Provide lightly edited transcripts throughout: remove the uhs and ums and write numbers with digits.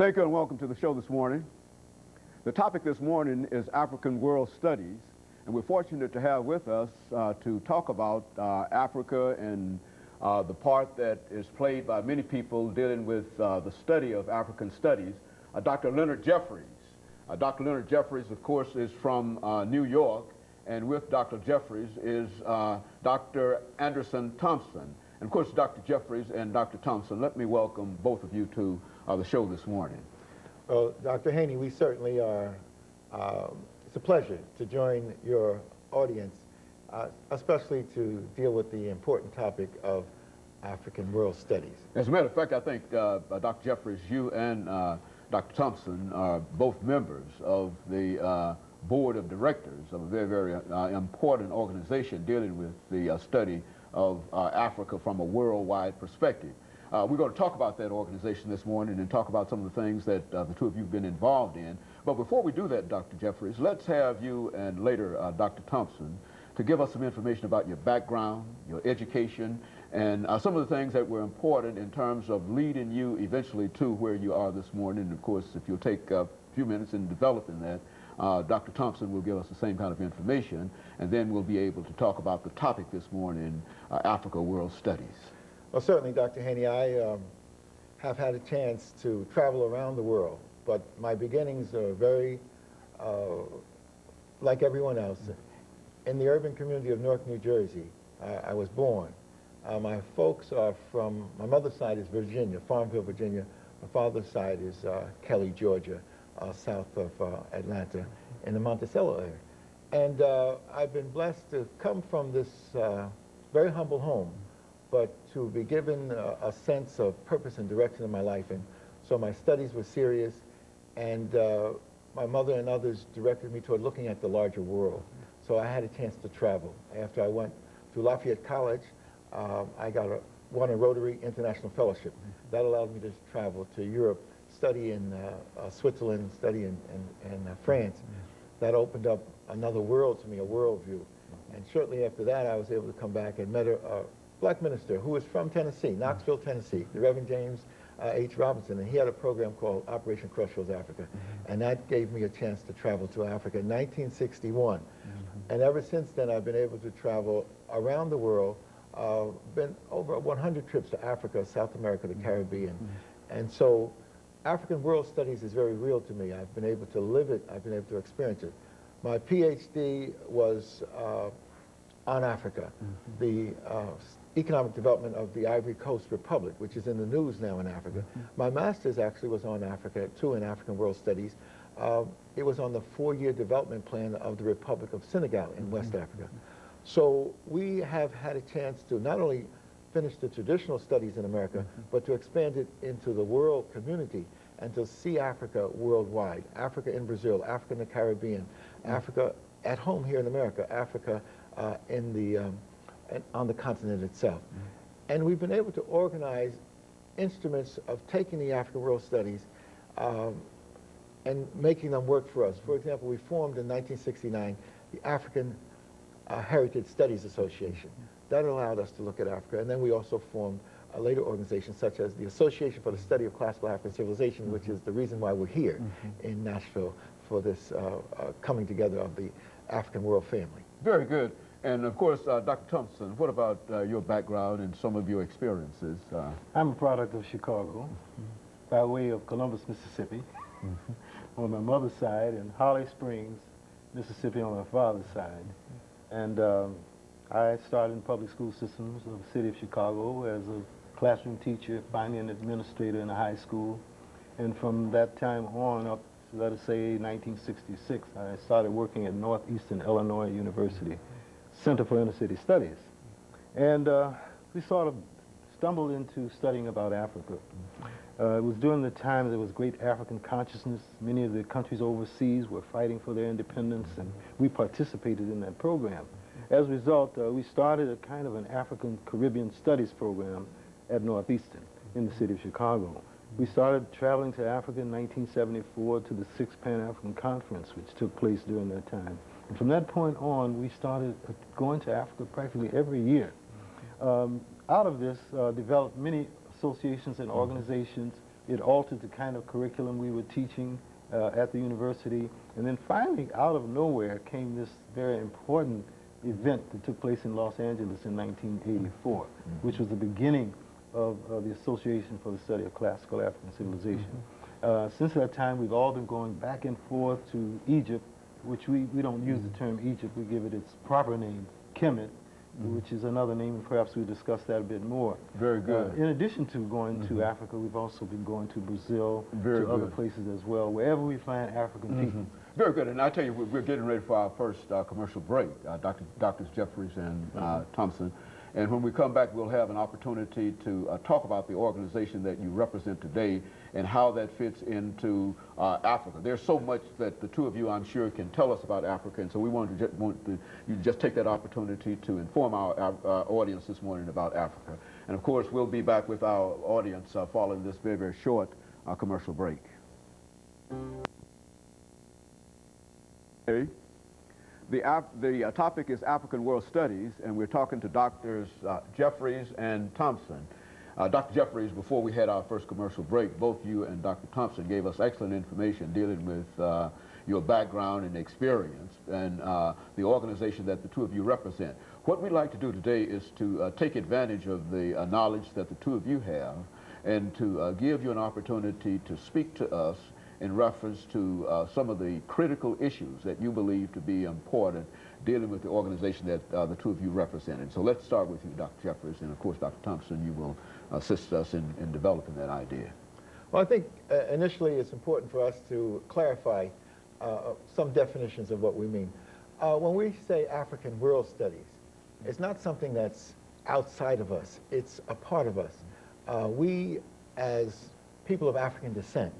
Thank you and welcome to the show this morning. The topic this morning is African World Studies, and we're fortunate to have with us to talk about Africa and the part that is played by many people dealing with the study of African studies, Dr. Leonard Jeffries. Dr. Leonard Jeffries, of course, is from New York, and with Dr. Jeffries is Dr. Thompson. And of course, Dr. Jeffries and Dr. Thompson, let me welcome both of you to the show this morning. Well, Dr. Haney, we certainly are, it's a pleasure to join your audience, especially to deal with the important topic of African world studies. As a matter of fact, I think, Dr. Jeffries, you and Dr. Thompson are both members of the board of directors of a very, very important organization dealing with the study of Africa from a worldwide perspective. We're going to talk about that organization this morning and talk about some of the things that the two of you have been involved in. But before we do that, Dr. Jeffries, let's have you and later Dr. Thompson to give us some information about your background, your education, and some of the things that were important in terms of leading you eventually to where you are this morning. And of course, if you'll take a few minutes in developing that, Dr. Thompson will give us the same kind of information, and then we'll be able to talk about the topic this morning, Africa World Studies. Well, certainly, Dr. Haney, I have had a chance to travel around the world, but my beginnings are very, like everyone else, in the urban community of Newark, New Jersey. I was born. My folks are from, my mother's side is Virginia, Farmville, Virginia. My father's side is Kelly, Georgia, south of Atlanta, in the Monticello area. And I've been blessed to come from this very humble home, but to be given a sense of purpose and direction in my life. And so my studies were serious, and my mother and others directed me toward looking at the larger world. So I had a chance to travel. After I went to Lafayette College, I won a Rotary International Fellowship. That allowed me to travel to Europe, study in Switzerland, study in France. That opened up another world to me, a worldview. And shortly after that, I was able to come back and met a black minister who was from Tennessee, Knoxville, Tennessee, the Reverend James H. Robinson, and he had a program called Operation Crossroads Africa, and that gave me a chance to travel to Africa in 1961. And ever since then, I've been able to travel around the world, been over 100 trips to Africa, South America, the Caribbean, and so African world studies is very real to me. I've been able to live it, I've been able to experience it. My PhD was on Africa, the economic development of the Ivory Coast Republic, which is in the news now in Africa. My master's actually was on Africa, too, in African World Studies. It was on the 4-year development plan of the Republic of Senegal in West Africa. So we have had a chance to not only finish the traditional studies in America, but to expand it into the world community and to see Africa worldwide, Africa in Brazil, Africa in the Caribbean, Africa at home here in America, Africa on the continent itself. And we've been able to organize instruments of taking the African world studies and making them work for us. For example, we formed in 1969 the African Heritage Studies Association. That allowed us to look at Africa. And then we also formed later organizations such as the Association for the Study of Classical African Civilization, which is the reason why we're here in Nashville for this coming together of the African world family. Very good. And of course, Dr. Thompson, what about your background and some of your experiences? I'm a product of Chicago by way of Columbus, Mississippi, on my mother's side, and Holly Springs, Mississippi on my father's side. And I started in public school systems of the city of Chicago as a classroom teacher, finally an administrator in a high school. And from that time on up, let us say 1966, I started working at Northeastern Illinois University, Center for Inner City Studies. And we sort of stumbled into studying about Africa. It was during the time there was great African consciousness. Many of the countries overseas were fighting for their independence, and we participated in that program. As a result, we started a kind of an African Caribbean studies program at Northeastern in the city of Chicago. We started traveling to Africa in 1974 to the 6th Pan-African Conference, which took place during that time. And from that point on, we started going to Africa practically every year. Out of this developed many associations and organizations It altered the kind of curriculum we were teaching at the university. And then finally, out of nowhere, came this very important event that took place in Los Angeles in 1984, which was the beginning of the Association for the Study of Classical African Civilization. Since that time, we've all been going back and forth to Egypt, which we don't use the term Egypt, we give it its proper name, Kemet, which is another name, and perhaps we'll discuss that a bit more. Very good. In addition to going to Africa, we've also been going to Brazil, Very to other good. places as well, wherever we find African people. Very good, and I tell you, we're getting ready for our first commercial break, Drs. Jeffries and Thompson. And when we come back, we'll have an opportunity to talk about the organization that you represent today and how that fits into Africa. There's so much that the two of you, I'm sure, can tell us about Africa, and so we want you to just take that opportunity to inform our audience this morning about Africa. And of course, we'll be back with our audience following this very, very short commercial break. The topic is African World Studies, and we're talking to Drs. Jeffries and Thompson. Dr. Jeffries, before we had our first commercial break, both you and Dr. Thompson gave us excellent information dealing with your background and experience and the organization that the two of you represent. What we'd like to do today is to take advantage of the knowledge that the two of you have and to give you an opportunity to speak to us in reference to some of the critical issues that you believe to be important dealing with the organization that the two of you represented. So let's start with you, Dr. Jeffries, and of course, Dr. Thompson, you will assist us in developing that idea. Well, I think initially it's important for us to clarify some definitions of what we mean. When we say African World Studies, it's not something that's outside of us. It's a part of us. We, as people of African descent,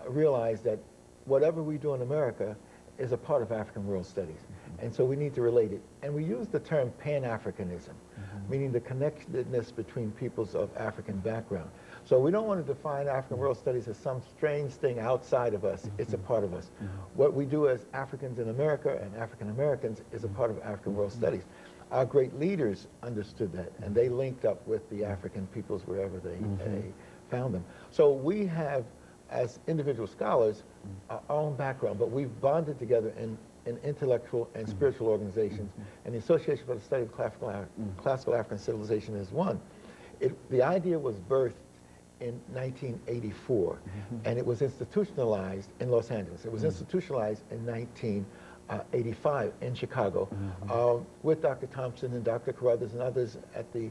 realize that whatever we do in America is a part of African World Studies. And so we need to relate it. And we use the term Pan-Africanism, meaning the connectedness between peoples of African background. So we don't want to define African World Studies as some strange thing outside of us. It's a part of us. What we do as Africans in America and African Americans is a part of African World Studies. Our great leaders understood that, and they linked up with the African peoples wherever they found them. So we have, as individual scholars, our own background, but we've bonded together in intellectual and spiritual organizations, and the Association for the Study of Classical African Civilization is one. The idea was birthed in 1984, and it was institutionalized in Los Angeles. It was institutionalized in 1985 in Chicago with Dr. Thompson and Dr. Carruthers and others at the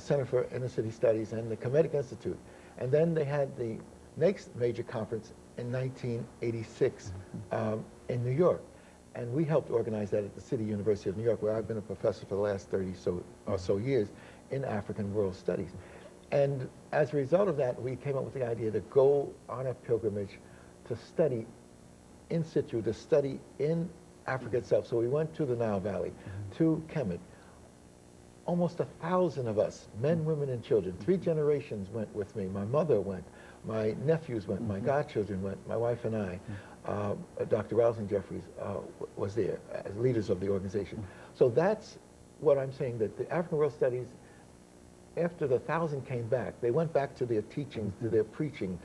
Center for Inner City Studies and the Kemetic Institute. And then they had the next major conference in 1986 in New York. And we helped organize that at the City University of New York, where I've been a professor for the last 30 or so years in African World Studies. And as a result of that, we came up with the idea to go on a pilgrimage to study in situ, to study in Africa itself. So we went to the Nile Valley, to Kemet. Almost 1,000 of us, men, women, and children, 3 generations went with me. My mother went, my nephews went, my godchildren went, my wife and I. Dr. Leonard Jeffries was there as leaders of the organization. So that's what I'm saying, that the African World Studies, after the 1,000 came back, they went back to their teachings, to their preaching,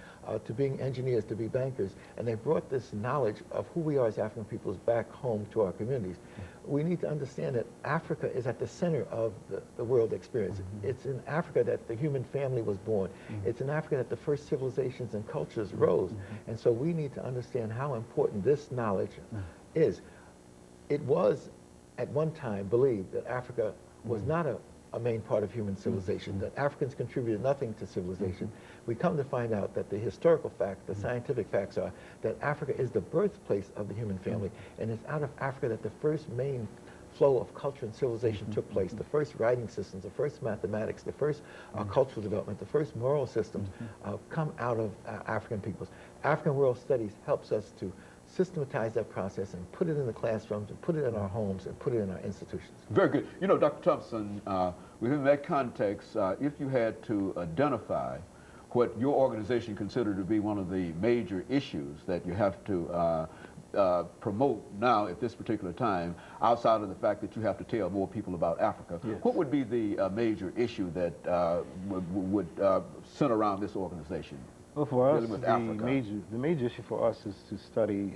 to being engineers, to be bankers, and they brought this knowledge of who we are as African peoples back home to our communities. We need to understand that Africa is at the center of the world experience. It's in Africa that the human family was born. It's in Africa that the first civilizations and cultures rose. And so we need to understand how important this knowledge is. It was, at one time, believed that Africa was not a main part of human civilization, that Africans contributed nothing to civilization. We come to find out that the historical fact, the scientific facts are that Africa is the birthplace of the human family, and it's out of Africa that the first main flow of culture and civilization took place. The first writing systems, the first mathematics, the first cultural development, the first moral systems come out of African peoples. African World Studies helps us to systematize that process and put it in the classrooms and put it in our homes and put it in our institutions. Very good. You know, Dr. Thompson, within that context, if you had to identify what your organization considered to be one of the major issues that you have to promote now at this particular time, outside of the fact that you have to tell more people about Africa, what would be the major issue that would center around this organization? Well, for us, dealing with Africa? the major issue for us is to study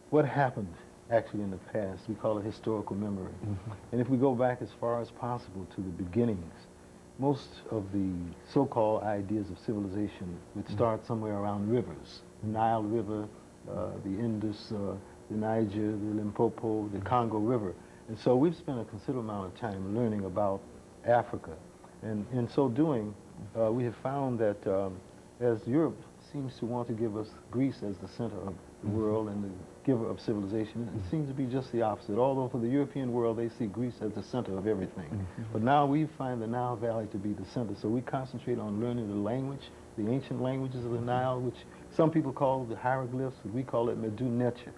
what happened actually in the past. We call it historical memory. And if we go back as far as possible to the beginnings, most of the so-called ideas of civilization would start somewhere around rivers. The Nile River, the Indus, the Niger, the Limpopo, the Congo River. And so we've spent a considerable amount of time learning about Africa. And in so doing, we have found that as Europe seems to want to give us Greece as the center of the world and the giver of civilization, it seems to be just the opposite. Although for the European world, they see Greece as the center of everything. But now we find the Nile Valley to be the center. So we concentrate on learning the language, the ancient languages of the Nile, which some people call the hieroglyphs, we call it Medu Neter.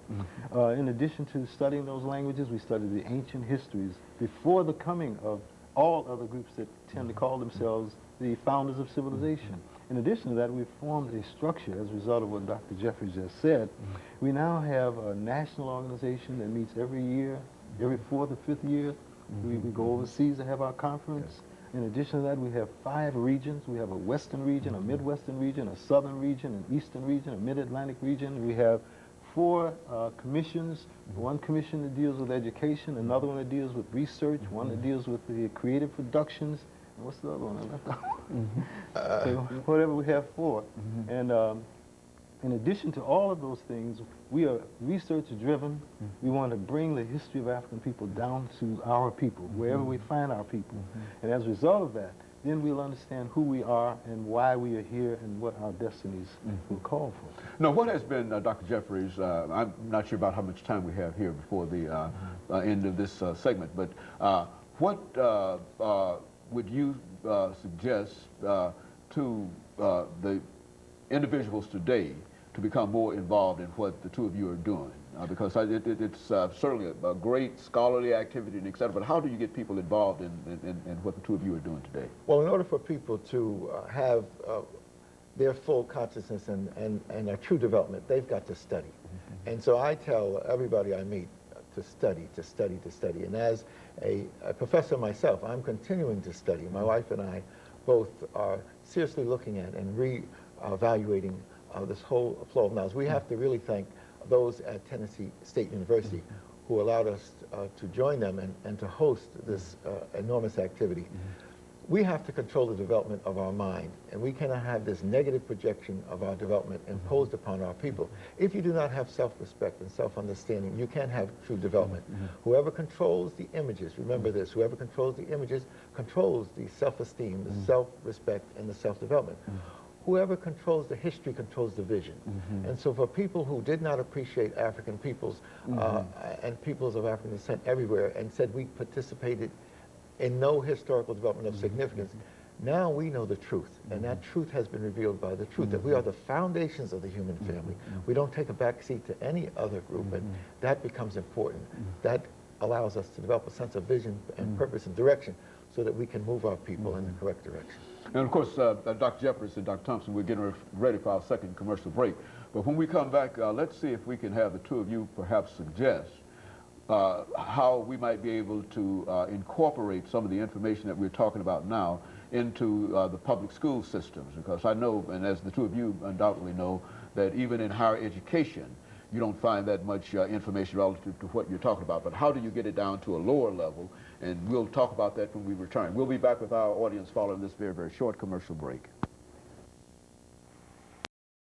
In addition to studying those languages, we study the ancient histories before the coming of all other groups that tend to call themselves the founders of civilization. In addition to that, we've formed a structure as a result of what Dr. Jeffries just said. We now have a national organization that meets every year, every 4th or 5th year. We go overseas to have our conference. In addition to that, we have 5 regions. We have a western region, a midwestern region, a southern region, an eastern region, a mid-Atlantic region. We have 4 commissions, one commission that deals with education, another one that deals with research, one that deals with the creative productions, and what's the other one? I left out. So whatever, we have 4. And in addition to all of those things, we are research-driven. We want to bring the history of African people down to our people, wherever we find our people. And as a result of that, then we'll understand who we are and why we are here and what our destinies will call for. Now, what has been, Dr. Jeffries, I'm not sure about how much time we have here before the end of this segment, but what would you suggest to the individuals today to become more involved in what the two of you are doing? Because it's certainly a great scholarly activity and et cetera, but how do you get people involved in what the two of you are doing today? Well, in order for people to have their full consciousness and a true development, they've got to study. And so I tell everybody I meet to study, to study, to study. And as a professor myself, I'm continuing to study. My wife and I both are seriously looking at and re-evaluating this whole flow of knowledge. We have to really thank those at Tennessee State University who allowed us to join them and to host this enormous activity. We have to control the development of our mind, and we cannot have this negative projection of our development imposed upon our people. If you do not have self-respect and self-understanding, you can't have true development. Whoever controls the images, remember this, whoever controls the images controls the self-esteem, the self-respect, and the self-development. Whoever controls the history controls the vision. And so for people who did not appreciate African peoples and peoples of African descent everywhere and said we participated in no historical development of significance, now we know the truth, and that truth has been revealed by the truth, that we are the foundations of the human family. We don't take a back seat to any other group, and that becomes important. That allows us to develop a sense of vision and purpose and direction so that we can move our people in the correct direction. And of course, Dr. Jeffries and Dr. Thompson, we're getting ready for our second commercial break. But when we come back, let's see if we can have the two of you perhaps suggest how we might be able to incorporate some of the information that we're talking about now into the public school systems. Because I know, and as the two of you undoubtedly know, that even in higher education, you don't find that much information relative to what you're talking about. But how do you get it down to a lower level? And we'll talk about that when we return. We'll be back with our audience following this very, very short commercial break.